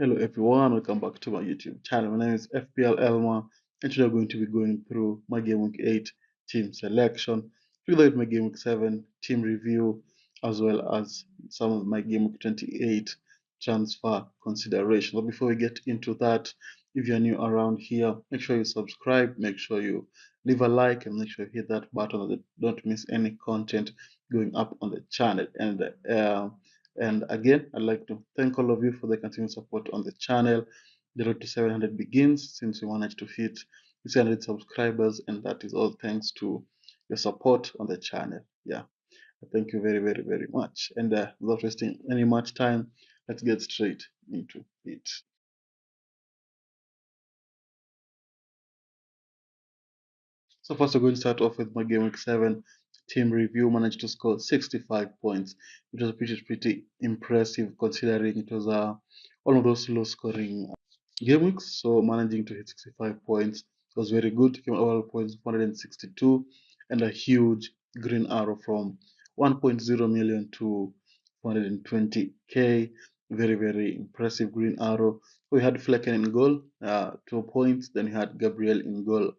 Hello everyone, welcome back to my YouTube channel. My name is FPL Elma, and today we're going to be going through my Game Week 8 team selection, together with my Game Week 7 team review, as well as some of my Game Week 28 transfer considerations. But before we get into that, if you're new around here, make sure you subscribe, make sure you leave a like, and make sure you hit that button so that you don't miss any content going up on the channel. And again, I'd like to thank all of you for the continued support on the channel. The road to 700 begins since we managed to hit 600 subscribers, and that is all thanks to your support on the channel. Yeah, thank you very, very, very much. And without wasting any much time, let's get straight into it. So first, we're going to start off with my Game Week 7 team review. Managed to score 65 points, which was pretty impressive considering it was one of those low-scoring game weeks. So managing to hit 65 points was very good. Came overall points 162, and a huge green arrow from 1.0 million to 120k. Very, very impressive green arrow. We had Flecken in goal, 2 points. Then we had Gabriel in goal.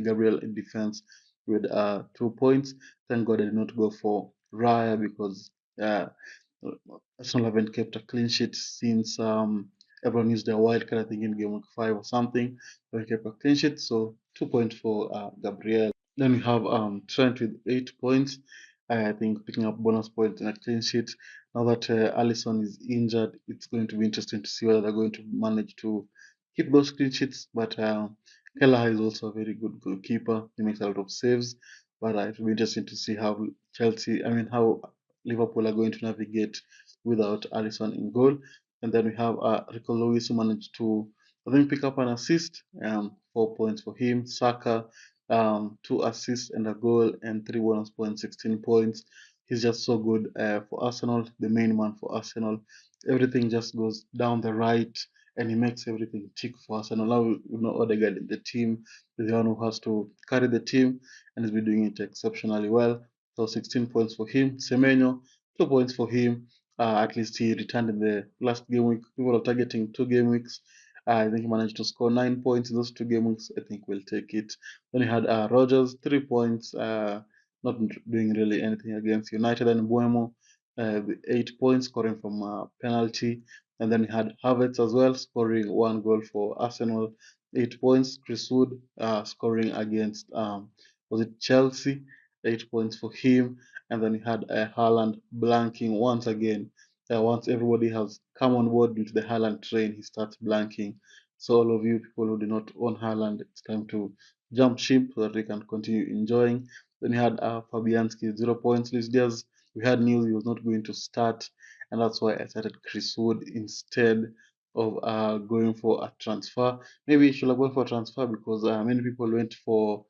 Gabriel in defense with 2 points. Thank God I did not go for Raya because Arsenal haven't kept a clean sheet since everyone used their wild card, I think, in game week 5 or something. They kept a clean sheet, so 2 points for Gabriel. Then we have Trent with 8 points. I think picking up bonus points in a clean sheet. Now that Alisson is injured, it's going to be interesting to see whether they're going to manage to keep those clean sheets. But Kelleher is also a very good goalkeeper. He makes a lot of saves. But it will be interesting to see how how Liverpool are going to navigate without Alisson in goal. And then we have Rico Lewis who managed to, I think, pick up an assist. 4 points for him. Saka, 2 assists and a goal, and 3 bonus points, 16 points. He's just so good for Arsenal, the main man for Arsenal. Everything just goes down the right, and he makes everything tick for Arsenal. Now we know Odegaard in the team, the one who has to carry the team, and he's been doing it exceptionally well. So 16 points for him. Semenyo, 2 points for him. At least he returned in the last game week. People are targeting 2 game weeks. I think he managed to score 9 points in those 2 game weeks. I think we'll take it. Then he had Rogers, 3 points, not doing really anything against United. And Buemo, 8 points, scoring from penalty. And then he had Havertz as well, scoring 1 goal for Arsenal, 8 points. Chris Wood scoring against, was it Chelsea? 8 points for him. And then he had Haaland blanking once again. Once everybody has come on board with the Haaland train, he starts blanking. So all of you people who do not own Haaland, it's time to jump ship so that we can continue enjoying. Then we had Fabianski, 0 points. Luis Diaz, we had news he was not going to start, and that's why I started Chris Wood instead of going for a transfer. Maybe he should have gone for a transfer because many people went for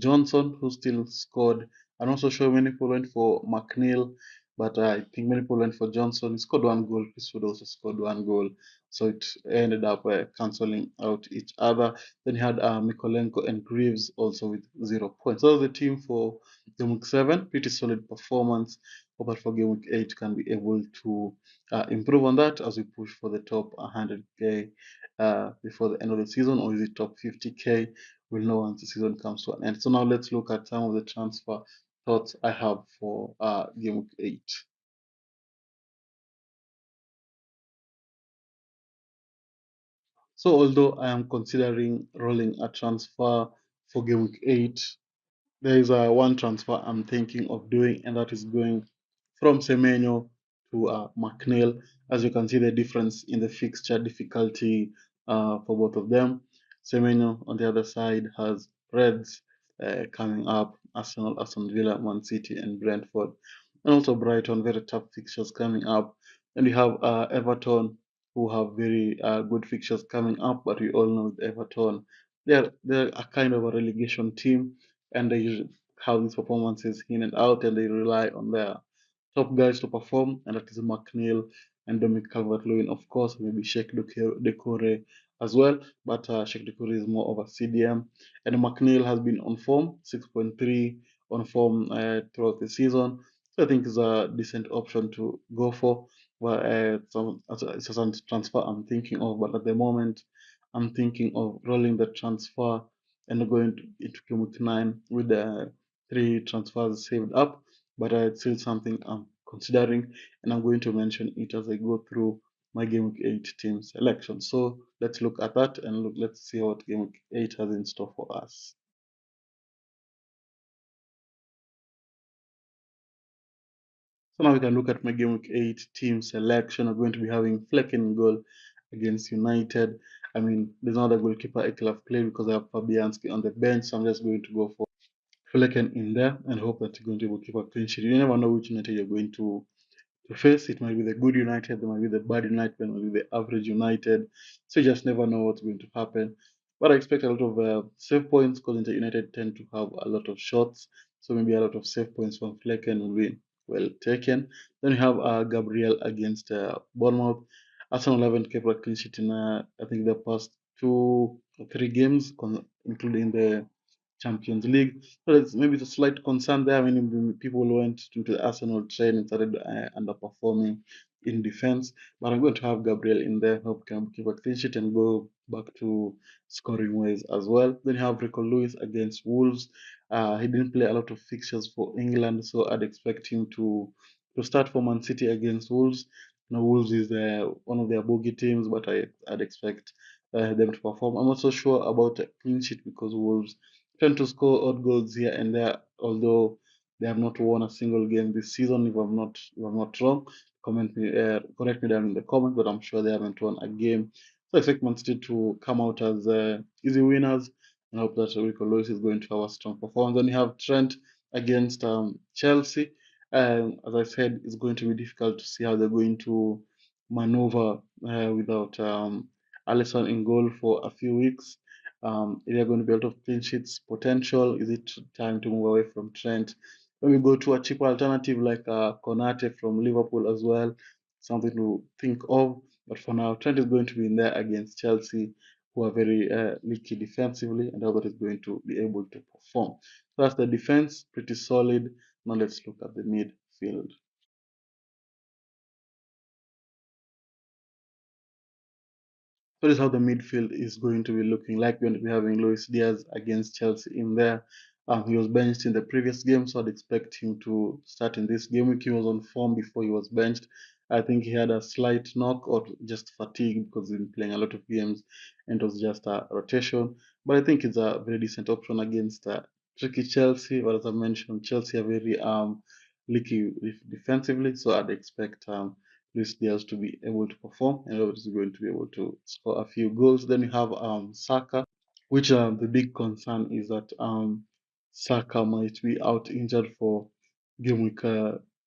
Johnson, who still scored. I'm not so sure many people went for McNeil, but I think many people went for Johnson. He scored 1 goal. Chris Wood also scored 1 goal. So it ended up cancelling out each other. Then you had Mikolenko and Greaves also with 0 points. So the team for Game Week 7, pretty solid performance. But for Game Week 8, can be able to improve on that as we push for the top 100k before the end of the season, or is it top 50k? We'll know once the season comes to an end. So now let's look at some of the transfer thoughts I have for Game Week 8. So although I am considering rolling a transfer for Game Week 8, there is one transfer I'm thinking of doing, and that is going from Semenyo to McNeil. As you can see, the difference in the fixture difficulty for both of them. Semenyo on the other side has Reds coming up, Arsenal, Aston Villa, Man City, and Brentford, and also Brighton. Very tough fixtures coming up, and we have Everton, who have very good fixtures coming up. But we all know Everton, they're a kind of a relegation team, and they usually have these performances in and out, and they rely on their top guys to perform, and that is McNeil and Dominic Calvert-Lewin, of course, maybe Sheikh Decore as well, but Sheikh Decore is more of a CDM, and McNeil has been on form, 6.3 on form throughout the season, so I think it's a decent option to go for. well, it's a transfer I'm thinking of, but at the moment, I'm thinking of rolling the transfer and going into game week 9 with the three transfers saved up. But it's still something I'm considering, and I'm going to mention it as I go through my game week 8 team selection. So let's look at that and let's see what game week 8 has in store for us. So now we can look at my game week 8 team selection. I'm going to be having Flecken in goal against United. I mean, there's no other goalkeeper I could have played because I have Fabianski on the bench. So I'm just going to go for Flecken in there and hope that you're going to be able to keep a clean sheet. You never know which United you're going to face. It might be the good United, it might be the bad United, it might be the average United. So you just never know what's going to happen. But I expect a lot of save points because United tend to have a lot of shots. So maybe a lot of save points from Flecken will be well taken. Then you have Gabriel against Bournemouth. Arsenal haven't kept a clean sheet in, I think, the past 2 or 3 games, including the Champions League. So it's maybe it's a slight concern there. I mean, people went to the Arsenal train and started underperforming in defense. But I'm going to have Gabriel in there, help can keep a clean sheet and go back to scoring ways as well. Then you have Rico Lewis against Wolves. He didn't play a lot of fixtures for England, so I'd expect him to start for Man City against Wolves. Now, Wolves is one of their bogey teams, but I'd expect them to perform. I'm not so sure about a clean sheet because Wolves tend to score odd goals here and there, although they have not won a single game this season. If I'm not wrong, correct me down in the comments, but I'm sure they haven't won a game. So I expect Man City to come out as easy winners. And I hope that Rico Lewis is going to have a strong performance. Then you have Trent against Chelsea. As I said, it's going to be difficult to see how they're going to maneuver without Alisson in goal for a few weeks. Is there going to be a lot of clean sheets potential? Is it time to move away from Trent? When we go to a cheaper alternative like Konate from Liverpool as well, something to think of. But for now, Trent is going to be in there against Chelsea, who are very leaky defensively, and Albert is going to be able to perform. So that's the defense, pretty solid. Now let's look at the midfield. So this is how the midfield is going to be looking like. We're going to be having Luis Diaz against Chelsea in there. He was benched in the previous game, so I'd expect him to start in this game week. He was on form before he was benched. I think he had a slight knock or just fatigue because he's been playing a lot of games and it was just a rotation. But I think it's a very decent option against tricky Chelsea. But as I mentioned, Chelsea are very leaky defensively, so I'd expect Luis Diaz to be able to perform and obviously going to be able to score a few goals. Then you have Saka, which the big concern is that Saka might be out injured for game week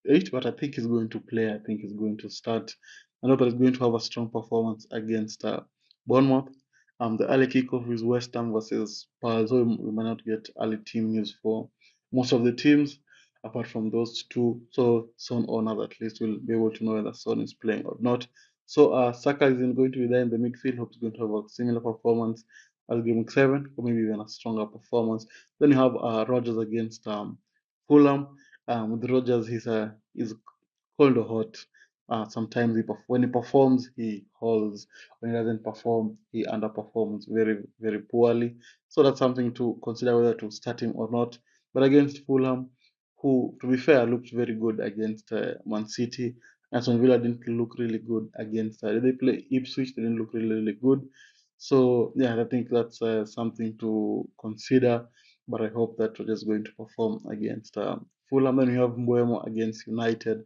8, but I think he's going to play. I think he's going to start. I know that he's going to have a strong performance against Bournemouth. The early kickoff is West Ham versus Spurs, so we might not get early team news for most of the teams apart from those two. So Son owners at least will be able to know whether Son is playing or not. So Saka is going to be there in the midfield. Hope he's going to have a similar performance as game week 7, or maybe even a stronger performance. Then you have Rogers against Fulham. With Rogers, he's cold or hot. Sometimes when he performs, he holds. When he doesn't perform, he underperforms very, very poorly. So that's something to consider whether to start him or not. But against Fulham, who, to be fair, looked very good against Man City. Aston Villa didn't look really good against. They play Ipswich? They didn't look really, really good. So yeah, I think that's something to consider. But I hope that we're just going to perform against Fulham. Then we have Mbuemo against United.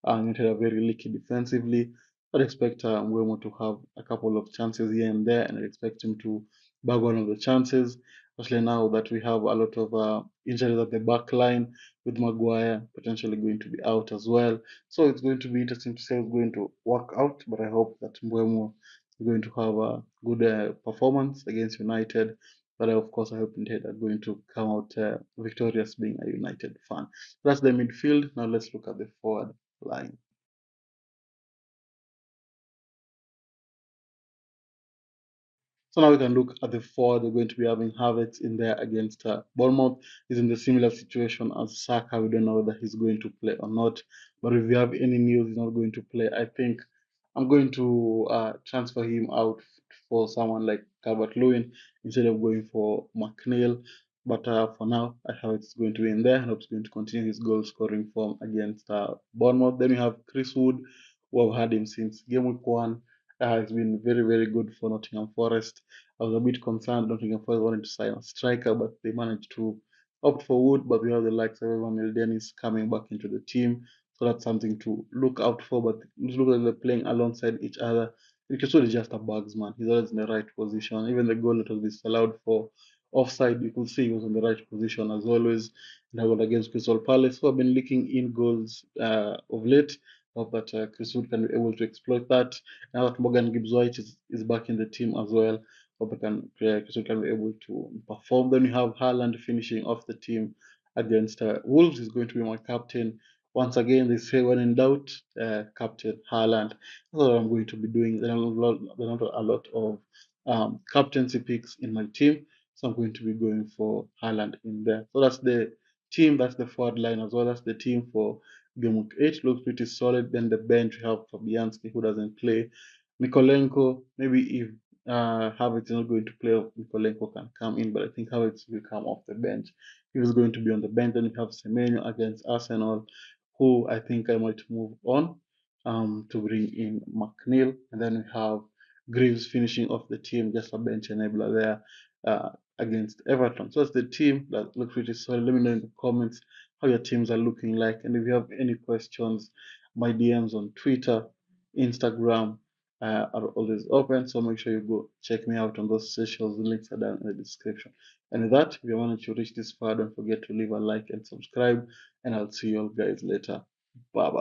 United are very leaky defensively. I'd expect Mbuemo to have a couple of chances here and there, and I expect him to bag one of the chances, especially now that we have a lot of injuries at the back line with Maguire potentially going to be out as well. So it's going to be interesting to see how it's going to work out, but I hope that Mbuemo is going to have a good performance against United. But of course, I hope United are going to come out victorious being a United fan. That's the midfield. Now let's look at the forward line. So now we can look at the four. They're going to be having Havertz in there against Bournemouth. He's in the similar situation as Saka. We don't know whether he's going to play or not. But if you have any news he's not going to play, I think I'm going to transfer him out for someone like Calvert-Lewin instead of going for McNeil. But for now, I have it's going to be in there. I hope he's going to continue his goal scoring form against Bournemouth. Then we have Chris Wood, who I've had him since game week one. It's been very, very good for Nottingham Forest. I was a bit concerned Nottingham Forest wanted to sign a striker, but they managed to opt for Wood. But we have the likes of Evan Dennis coming back into the team. So that's something to look out for. But look like they're playing alongside each other. Because is just a bagsman. He's always in the right position. Even the goal that was disallowed for offside, you could see he was in the right position as always. And I got against Crystal Palace, who have been leaking in goals of late. Hope that Chris Wood can be able to exploit that. Now that Morgan Gibbs White is back in the team as well, hope Chris Wood can be able to perform. Then we have Haaland finishing off the team against Wolves. He's going to be my captain. Once again, they say when in doubt, Captain Haaland. That's what I'm going to be doing. There are not a lot of captaincy picks in my team, so I'm going to be going for Haaland in there. So that's the team. That's the forward line as well. That's the team for Game week 8. Looks pretty solid. Then the bench, we have Fabianski, who doesn't play. Mikolenko, maybe if Havertz is not going to play, Mikolenko can come in, but I think Havertz will come off the bench. If he's going to be on the bench, then we have Semenyo against Arsenal, who I think I might move on to bring in McNeil. And then we have Greaves finishing off the team, just a bench enabler there against Everton. So that's the team that looks pretty solid. Let me know in the comments how your teams are looking like. And if you have any questions, my DMs on Twitter, Instagram are always open. So make sure you go check me out on those socials. The links are down in the description. And with that, if you wanted to reach this far, don't forget to leave a like and subscribe. And I'll see you all guys later. Bye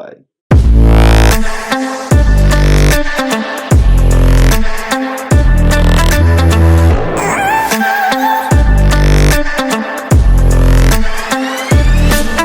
bye.